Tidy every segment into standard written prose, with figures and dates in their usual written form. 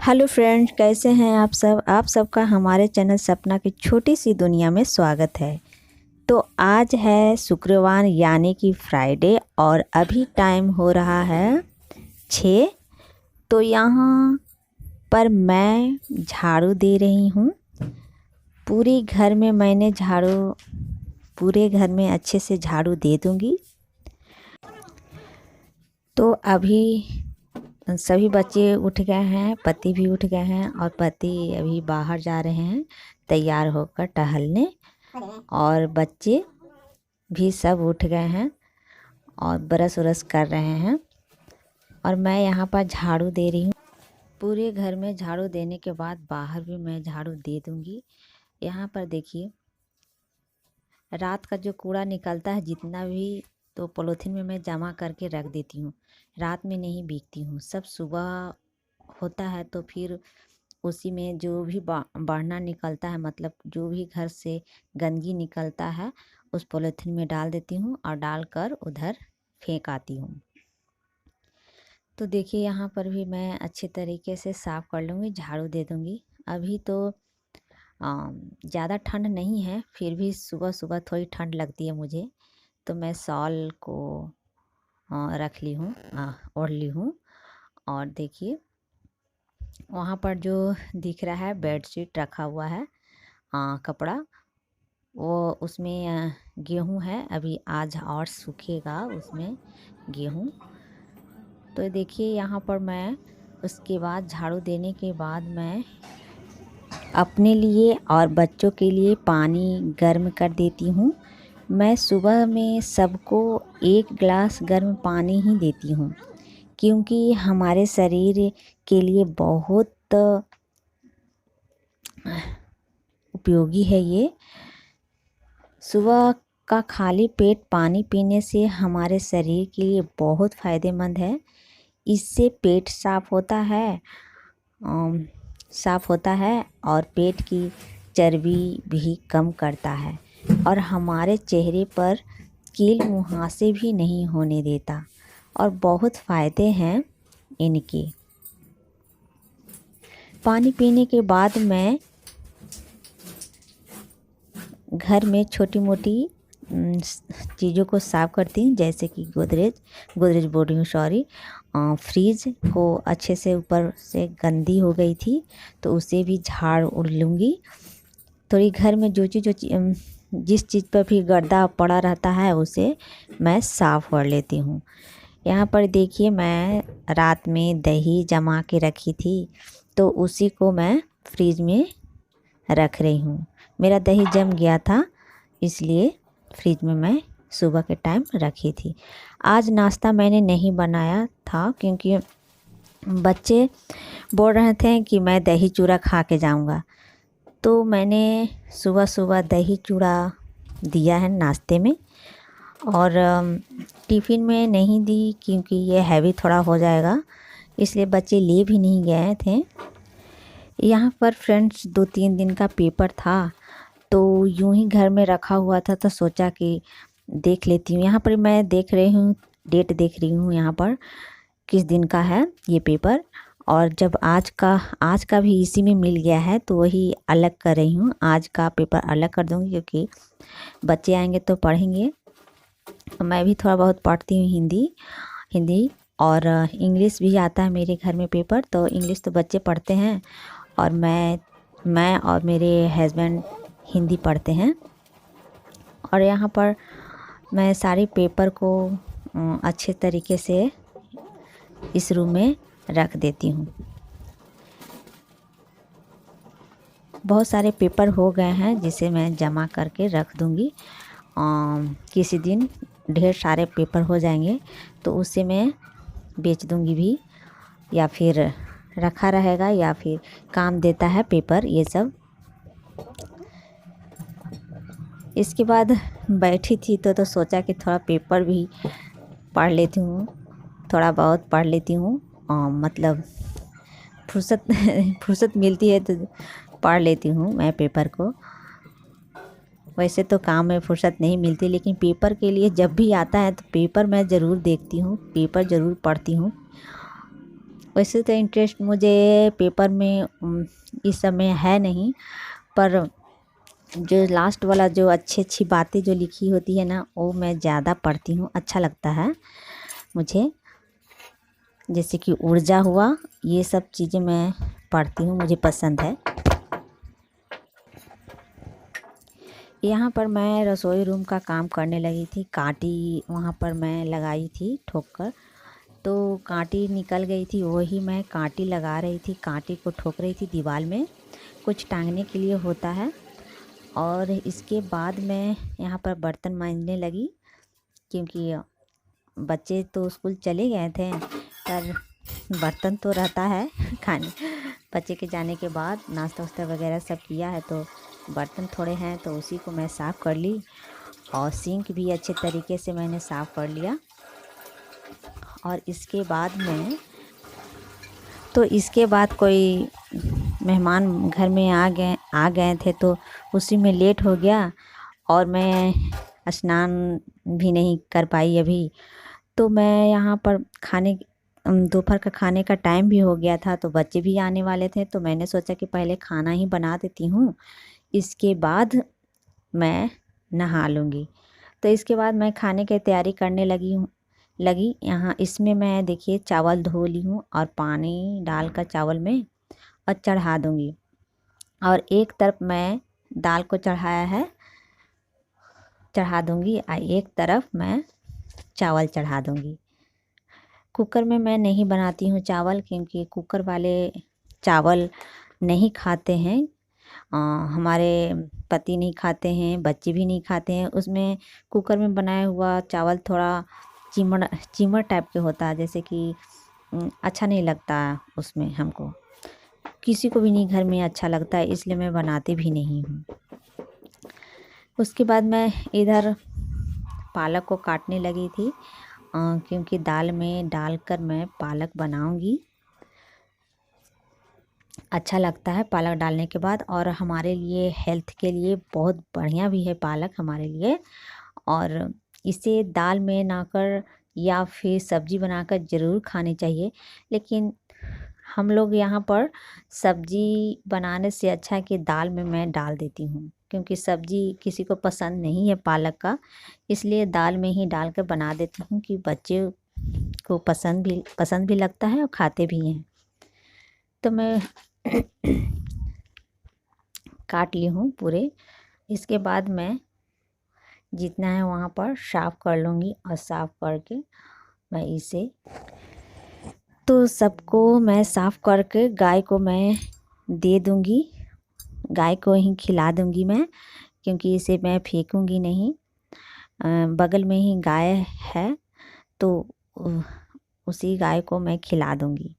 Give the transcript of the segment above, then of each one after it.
Hello friends, कैसे हैं आप सब। आप सबका हमारे चैनल सपना की छोटी सी दुनिया में स्वागत है। तो आज है शुक्रवार यानी कि फ्राइडे और अभी टाइम हो रहा है 6। तो यहाँ पर मैं झाड़ू दे रही हूँ। पूरे घर में मैंने पूरे घर में अच्छे से झाड़ू दे दूँगी। तो अभी सभी बच्चे उठ गए हैं, पति भी उठ गए हैं और पति अभी बाहर जा रहे हैं तैयार होकर टहलने, और बच्चे भी सब उठ गए हैं और ब्रश व्रश कर रहे हैं। और मैं यहाँ पर झाड़ू दे रही हूँ। पूरे घर में झाड़ू देने के बाद बाहर भी मैं झाड़ू दे दूँगी। यहाँ पर देखिए, रात का जो कूड़ा निकलता है जितना भी, तो पॉलीथीन में मैं जमा करके रख देती हूँ। रात में नहीं बीकती हूँ, सब सुबह होता है तो फिर उसी में जो भी बढ़ना निकलता है, मतलब जो भी घर से गंदगी निकलता है उस पॉलीथीन में डाल देती हूँ और डालकर उधर फेंक आती हूँ। तो देखिए, यहाँ पर भी मैं अच्छे तरीके से साफ़ कर लूँगी, झाड़ू दे दूँगी। अभी तो ज़्यादा ठंड नहीं है, फिर भी सुबह सुबह थोड़ी ठंड लगती है मुझे, तो मैं शॉल को रख ली हूँ, ओढ़ ली हूँ। और देखिए, वहाँ पर जो दिख रहा है बेडशीट रखा हुआ है, कपड़ा, वो उसमें गेहूँ है। अभी आज और सूखेगा उसमें गेहूँ। तो देखिए, यहाँ पर मैं उसके बाद झाड़ू देने के बाद मैं अपने लिए और बच्चों के लिए पानी गर्म कर देती हूँ। मैं सुबह में सबको 1 गिलास गर्म पानी ही देती हूँ, क्योंकि हमारे शरीर के लिए बहुत उपयोगी है ये। सुबह का खाली पेट पानी पीने से हमारे शरीर के लिए बहुत फ़ायदेमंद है। इससे पेट साफ़ होता है और पेट की चर्बी भी कम करता है और हमारे चेहरे पर कील मुहासे भी नहीं होने देता, और बहुत फ़ायदे हैं इनके। पानी पीने के बाद मैं घर में छोटी मोटी चीज़ों को साफ़ करती हूँ, जैसे कि गोदरेज बोल रही हूँ, सॉरी। फ्रीज को अच्छे से ऊपर से गंदी हो गई थी तो उसे भी झाड़ उड़ लूँगी। थोड़ी घर में जिस चीज़ पर भी गर्दा पड़ा रहता है उसे मैं साफ़ कर लेती हूँ। यहाँ पर देखिए, मैं रात में दही जमा के रखी थी तो उसी को मैं फ्रीज में रख रही हूँ। मेरा दही जम गया था, इसलिए फ्रिज में मैं सुबह के टाइम रखी थी। आज नाश्ता मैंने नहीं बनाया था क्योंकि बच्चे बोल रहे थे कि मैं दही चूड़ा खा के जाऊंगा, तो मैंने सुबह सुबह दही चूड़ा दिया है नाश्ते में। और टिफ़िन में नहीं दी क्योंकि ये हैवी थोड़ा हो जाएगा, इसलिए बच्चे ले भी नहीं गए थे। यहाँ पर फ्रेंड्स 2-3 दिन का पेपर था तो यूं ही घर में रखा हुआ था तो सोचा कि देख लेती हूँ। यहाँ पर मैं देख रही हूँ, डेट देख रही हूँ यहाँ पर किस दिन का है ये पेपर। और जब आज का भी इसी में मिल गया है तो वही अलग कर रही हूँ। आज का पेपर अलग कर दूँगी क्योंकि बच्चे आएंगे तो पढ़ेंगे। मैं भी थोड़ा बहुत पढ़ती हूँ हिंदी और इंग्लिश भी आता है मेरे घर में पेपर, तो इंग्लिश तो बच्चे पढ़ते हैं और मैं और मेरे हस्बैंड हिंदी पढ़ते हैं। और यहाँ पर मैं सारे पेपर को अच्छे तरीके से इस रूम में रख देती हूँ। बहुत सारे पेपर हो गए हैं जिसे मैं जमा करके रख दूँगी। किसी दिन ढेर सारे पेपर हो जाएंगे तो उसे मैं बेच दूँगी भी, या फिर रखा रहेगा, या फिर काम देता है पेपर ये सब। इसके बाद बैठी थी तो सोचा कि थोड़ा पेपर भी पढ़ लेती हूँ, थोड़ा बहुत पढ़ लेती हूँ। मतलब फुर्सत मिलती है तो पढ़ लेती हूँ मैं पेपर को। वैसे तो काम में फुर्सत नहीं मिलती, लेकिन पेपर के लिए जब भी आता है तो पेपर मैं ज़रूर देखती हूँ, पेपर ज़रूर पढ़ती हूँ। वैसे तो इंटरेस्ट मुझे पेपर में इस समय है नहीं, पर जो लास्ट वाला जो अच्छी अच्छी बातें जो लिखी होती है ना, वो मैं ज़्यादा पढ़ती हूँ, अच्छा लगता है मुझे। जैसे कि ऊर्जा हुआ, ये सब चीज़ें मैं पढ़ती हूँ, मुझे पसंद है। यहाँ पर मैं रसोई रूम का काम करने लगी थी। कांटी वहाँ पर मैं लगाई थी ठोक कर, तो कांटी निकल गई थी, वही मैं कांटी लगा रही थी, कांटी को ठोक रही थी दीवार में, कुछ टांगने के लिए होता है। और इसके बाद मैं यहाँ पर बर्तन मांजने लगी, क्योंकि बच्चे तो स्कूल चले गए थे, पर बर्तन तो रहता है खाने। बच्चे के जाने के बाद नाश्ता वास्ता वगैरह सब किया है, तो बर्तन थोड़े हैं तो उसी को मैं साफ़ कर ली। और सिंक भी अच्छे तरीके से मैंने साफ़ कर लिया। और इसके बाद कोई मेहमान घर में आ गए थे, तो उसी में लेट हो गया और मैं स्नान भी नहीं कर पाई अभी। तो मैं यहाँ पर दोपहर का खाने का टाइम भी हो गया था, तो बच्चे भी आने वाले थे, तो मैंने सोचा कि पहले खाना ही बना देती हूँ, इसके बाद मैं नहा लूँगी। तो इसके बाद मैं खाने की तैयारी करने लगी। यहाँ इसमें मैं देखिए चावल धो ली हूँ और पानी डालकर चावल में और चढ़ा दूँगी। और एक तरफ मैं दाल को चढ़ा दूँगी और एक तरफ मैं चावल चढ़ा दूँगी। कुकर में मैं नहीं बनाती हूँ चावल, क्योंकि कुकर वाले चावल नहीं खाते हैं। हमारे पति नहीं खाते हैं, बच्चे भी नहीं खाते हैं। उसमें कुकर में बनाया हुआ चावल थोड़ा चिमड़ टाइप के होता है, जैसे कि अच्छा नहीं लगता उसमें, हमको किसी को भी नहीं घर में अच्छा लगता है, इसलिए मैं बनाती भी नहीं हूँ। उसके बाद मैं इधर पालक को काटने लगी थी, क्योंकि दाल में डालकर मैं पालक बनाऊंगी। अच्छा लगता है पालक डालने के बाद, और हमारे लिए हेल्थ के लिए बहुत बढ़िया भी है पालक हमारे लिए। और इसे दाल में ना कर या फिर सब्जी बनाकर ज़रूर खानी चाहिए। लेकिन हम लोग यहाँ पर सब्जी बनाने से अच्छा है कि दाल में मैं डाल देती हूँ, क्योंकि सब्जी किसी को पसंद नहीं है पालक का, इसलिए दाल में ही डाल कर बना देती हूँ कि बच्चे को पसंद भी लगता है और खाते भी हैं। तो मैं काट ली हूँ पूरे। इसके बाद मैं जितना है वहाँ पर साफ़ कर लूँगी, और साफ़ करके मैं इसे तो सबको मैं साफ़ करके गाय को मैं दे दूँगी, गाय को ही खिला दूँगी मैं, क्योंकि इसे मैं फेंकूँगी नहीं। बगल में ही गाय है, तो उसी गाय को मैं खिला दूँगी।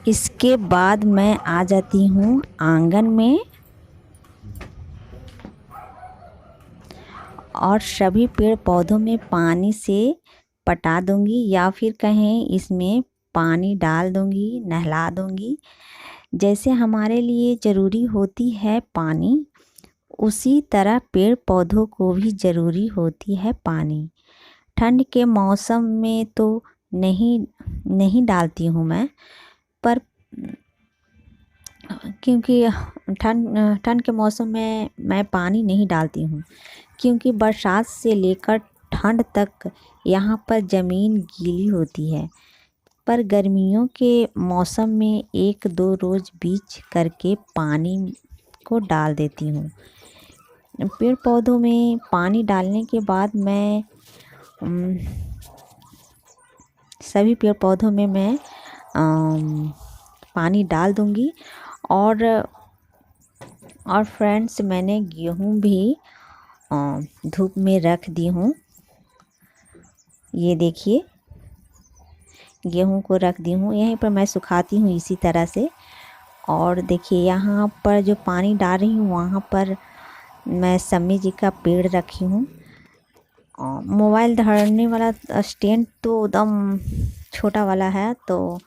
इसके बाद मैं आ जाती हूँ आंगन में, और सभी पेड़ पौधों में पानी से पटा दूँगी, या फिर कहें इसमें पानी डाल दूँगी, नहला दूँगी। जैसे हमारे लिए ज़रूरी होती है पानी, उसी तरह पेड़ पौधों को भी ज़रूरी होती है पानी। ठंड के मौसम में तो नहीं डालती हूँ मैं, पर क्योंकि ठंड के मौसम में मैं पानी नहीं डालती हूँ, क्योंकि बरसात से लेकर ठंड तक यहाँ पर ज़मीन गीली होती है। पर गर्मियों के मौसम में 1-2 रोज़ बीच करके पानी को डाल देती हूँ। पेड़ पौधों में पानी डालने के बाद मैं सभी पेड़ पौधों में मैं पानी डाल दूँगी। और फ्रेंड्स, मैंने गेहूँ भी धूप में रख दी हूँ। ये देखिए, गेहूँ को रख दी हूँ, यहीं पर मैं सुखाती हूँ इसी तरह से। और देखिए यहाँ पर जो पानी डाल रही हूँ, वहाँ पर मैं सम्मी जी का पेड़ रखी हूँ। मोबाइल धरने वाला स्टैंड तो एकदम छोटा वाला है, तो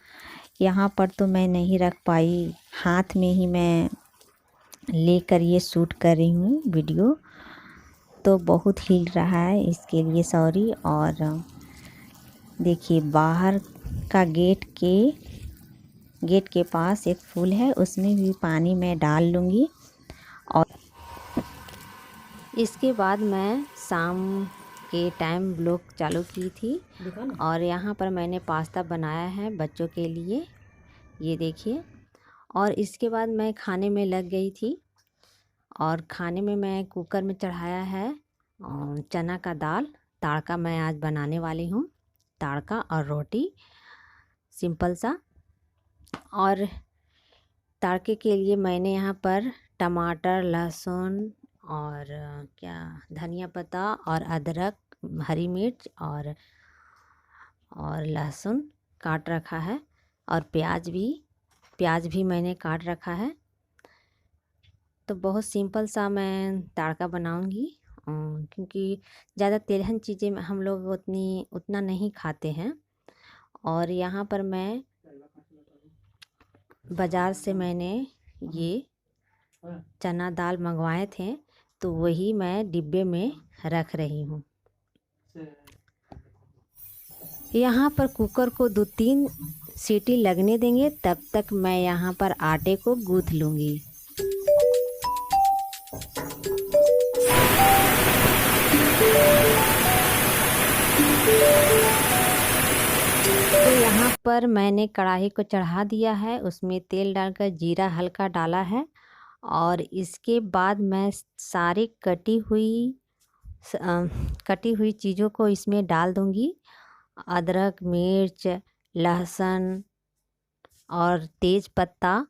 यहाँ पर तो मैं नहीं रख पाई, हाथ में ही मैं लेकर ये शूट कर रही हूँ वीडियो, तो बहुत हिल रहा है, इसके लिए सॉरी। और देखिए बाहर का गेट के पास एक फूल है, उसमें भी पानी मैं डाल लूँगी। और इसके बाद मैं शाम के टाइम व्लॉग चालू की थी और यहाँ पर मैंने पास्ता बनाया है बच्चों के लिए, ये देखिए। और इसके बाद मैं खाने में लग गई थी और खाने में मैं कुकर में चढ़ाया है चना का दाल तड़का मैं आज बनाने वाली हूँ, तड़का और रोटी सिंपल सा। और तड़के के लिए मैंने यहाँ पर टमाटर, लहसुन और धनिया पत्ता और अदरक, हरी मिर्च और लहसुन काट रखा है और प्याज भी मैंने काट रखा है। तो बहुत सिंपल सा मैं तड़का बनाऊंगी क्योंकि ज़्यादा तेलहन चीज़ें हम लोग उतना नहीं खाते हैं। और यहाँ पर मैं बाज़ार से मैंने ये चना दाल मंगवाए थे, तो वही मैं डिब्बे में रख रही हूँ। यहाँ पर कुकर को 2-3 सीटी लगने देंगे, तब तक मैं यहाँ पर आटे को गूँथ लूँगी। तो यहाँ पर मैंने कढ़ाई को चढ़ा दिया है, उसमें तेल डालकर जीरा हल्का डाला है और इसके बाद मैं सारी कटी हुई चीज़ों को इसमें डाल दूँगी। अदरक, मिर्च, लहसुन और तेज पत्ता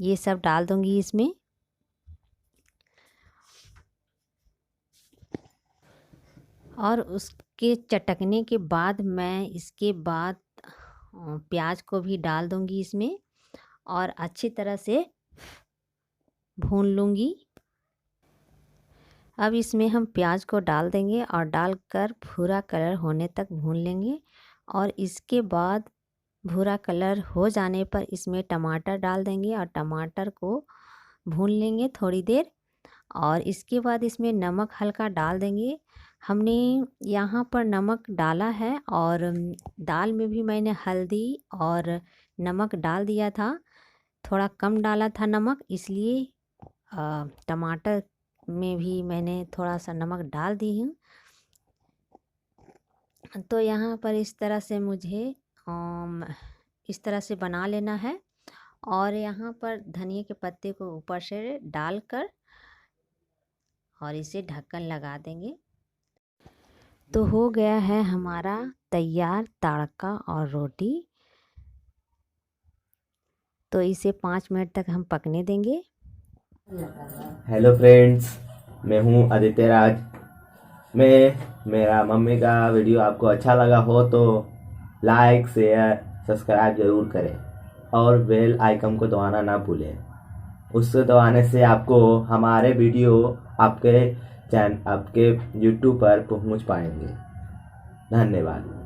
ये सब डाल दूँगी इसमें। और उसके चटकने के बाद मैं इसके बाद प्याज को भी डाल दूँगी इसमें और अच्छी तरह से भून लूँगी। अब इसमें हम प्याज को डाल देंगे और डालकर भूरा कलर होने तक भून लेंगे। और इसके बाद भूरा कलर हो जाने पर इसमें टमाटर डाल देंगे और टमाटर को भून लेंगे थोड़ी देर। और इसके बाद इसमें नमक हल्का डाल देंगे। हमने यहाँ पर नमक डाला है और दाल में भी मैंने हल्दी और नमक डाल दिया था, थोड़ा कम डाला था नमक, इसलिए टमाटर में भी मैंने थोड़ा सा नमक डाल दी हूँ। तो यहाँ पर इस तरह से मुझे इस तरह से बना लेना है। और यहाँ पर धनिया के पत्ते को ऊपर से डालकर और इसे ढक्कन लगा देंगे। तो हो गया है हमारा तैयार तड़का और रोटी। तो इसे 5 मिनट तक हम पकने देंगे। हेलो फ्रेंड्स, मैं हूं आदित्य राज। मेरा मम्मी का वीडियो आपको अच्छा लगा हो तो लाइक, शेयर, सब्सक्राइब ज़रूर करें और बेल आइकन को दबाना ना भूलें। उससे दबाने से आपको हमारे वीडियो आपके YouTube पर पहुंच पाएंगे। धन्यवाद।